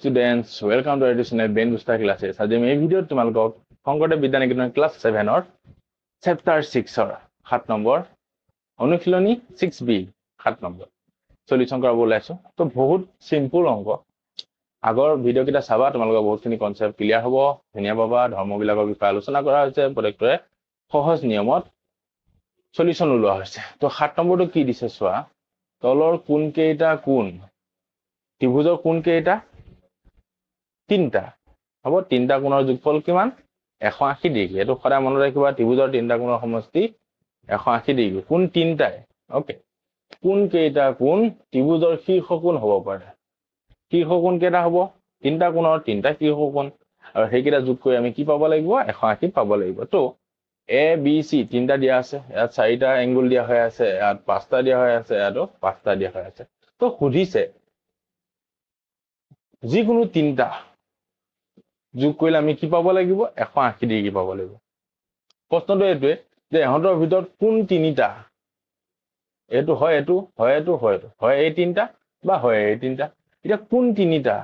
students, welcome to Educational Brain Booster classes. আজি আমি এই ভিডিঅ'ত তোমালোকক শংকৰদেৱ বিদ্যা নিকেতন ক্লাছ 7 ৰ চেপ্টাৰ 6 ৰ 7 নম্বৰ অনুশীলনী 6b 7 নম্বৰ সলিউশন কৰাব ওলাইছো। তো বহুত সিম্পল অংক। আগৰ ভিডিঅ' কিটা চাবা তোমালোকৰ বহুতখিনি কনসেপ্ট ক্লিয়াৰ হ'ব, ধুনিয়া পাবা। ধৰ্মবিলাকৰ বিষয়ে আলোচনা কৰা হৈছে, প্ৰত্যেকটোৰে সহজ নিয়মত সলিউশন ওলোৱা হৈছে। তো 7 নম্বৰটো কি দিছে চোৱা, তলৰ কোন কেইটা কোণ ত্ৰিভুজৰ কোণ কেইটা তিনটা হ'ব। তিনটা কোণৰ যোগফল কিমান 180 ডিগ্ৰী। এটো সদায় মনত ৰাখিবা, ত্ৰিভুজৰ তিনটা কোণৰ সমষ্টি 180 ডিগ্ৰী। কোণ তিনটাই ওকে। কোণ কেইটা কোণ ত্ৰিভুজৰ শীৰ্ষ কোণ হ'ব পাৰে। শীৰ্ষ কোণ কেইটা হ'ব, তিনটা কোণৰ তিনটা শীৰ্ষ কোণ, আৰু সেইকেইটা যোগ কৰি আমি কি পাব লাগিব 180 পাব লাগিব। তো এ বি সি তিনটা দিয়া আছে, ইয়াত চাৰিটা এংগল দিয়া হৈ আছে, ইয়াত পাঁচটা দিয়া হৈ আছে, ইয়াতো পাঁচটা দিয়া হৈ আছে। তো সুধিছে যিকোনো তিনটা যোগ কৰিলে আমি কি পাব লাগিব 180 ডিগ্ৰী পাব লাগিব। প্ৰশ্নটো এইটোৱে যে ইহঁতৰ ভিতৰত কোন তিনিটা, এইটো হয় এইটো হয় এইটো হয় এইটো হয় এই তিনটা বা হয় এই তিনটা। এতিয়া কোন তিনিটা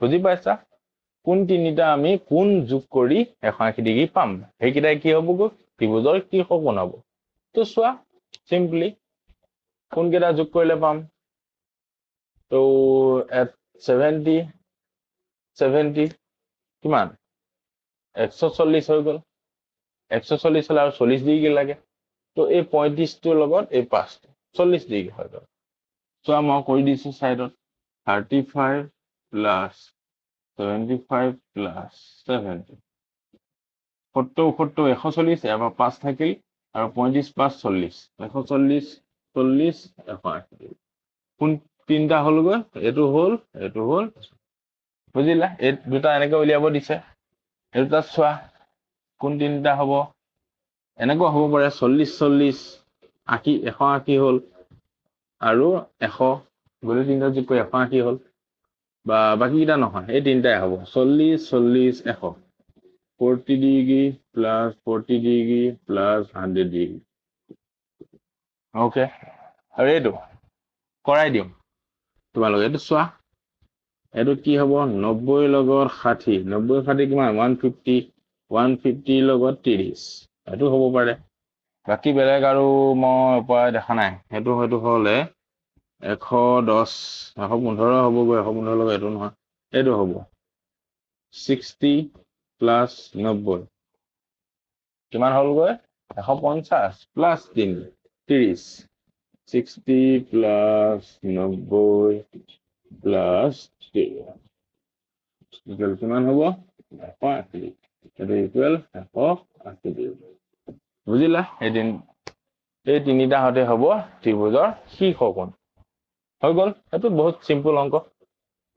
বুজি পাইছা, কোন তিনিটা আমি কোন যোগ কৰি 180 ডিগ্ৰী পাম, সেইকেইটাই কি হ'ব ত্ৰিভুজৰ শীৰ্ষ কোণ হ'ব। তো চোৱা সিম্পলি কোন কেইটা যোগ কৰিলে পাম। তো 70 কিমান 140 হৈ গ'ল। 140 হলে আৰু 40 ডিগ্ৰী লাগে। তো এই 35টোৰ লগত এই 5টো 40 ডিগ্ৰী হৈ গ'ল। চোৱা মই কৰি দিছো সাইডত 35 প্লাস 75 প্লাস 70 70 140 এবাৰ 5 থাকিল আৰু 35 5 40 140 40 180। কোন তিনটা হলগৈ, এইটো হল বুজিলা। এই দুটা এনেকৈ উলিয়াব দিছে। এই দুটা চোৱা কোন তিনটা হ'ব, এনেকুৱা হ'ব পাৰে 40 40 80 180 হল আৰু 100 গোটেই তিনটা যোগ কৰি 180 হল। বা বাকি কিটা নহয়, এই তিনটাই হ'ব 40 40 100 40 degree plus 40 degree plus 100 degree. Okay, আৰু এইটো কৰাই দিম তোমালোকে। এইটো চোৱা এইটো কি হ'ব 90 লগত 60 90 60 কিমান 150 150 লগত 30 এইটো হ'ব পাৰে। বাকি বেলেগ আৰু মই উপায় দেখা নাই। সেইটো হলে 110 115 হ'বগৈ। 115 লগত এইটো নহয়, এইটো হ'ব 60 প্লাস 90 কিমান হ'লগৈ 150 প্লাস 30 60 প্লাস 90 প্লাস 30 কিমান হ'ব 180। এইটো ইকুৱেল 180। বুজিলা। এদিন এই তিনিটা হতে হ'ব ত্ৰিভুজৰ শীৰ্ষ কোণ হৈ গ'ল। এইটো বহুত সিম্পল অংক।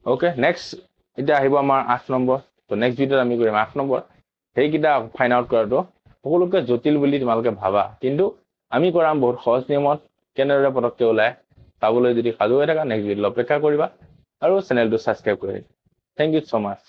ওকে, নেক্সট এটা আহিব আমাৰ 8 নম্বৰ। তো নেক্সট ভিডিঅ'ত আমি কৰিম 8 নম্বৰ। সেইকেইটা ফাইন্ড আউট কৰাটো সকলোকে জটিল বুলি তোমালোকে ভাবা, কিন্তু আমি কৰাম বহুত সহজ নিয়মত কেনেদৰে পটককে ওলাই পাবলৈ। যদি সাজু হৈ থাকা নেক্সট ভিডিঅ'ত অপেক্ষা কৰিবা আৰু চেনেলটো সাবস্ক্ৰাইব কৰি। থ্যাংক ইউ সো মাচ।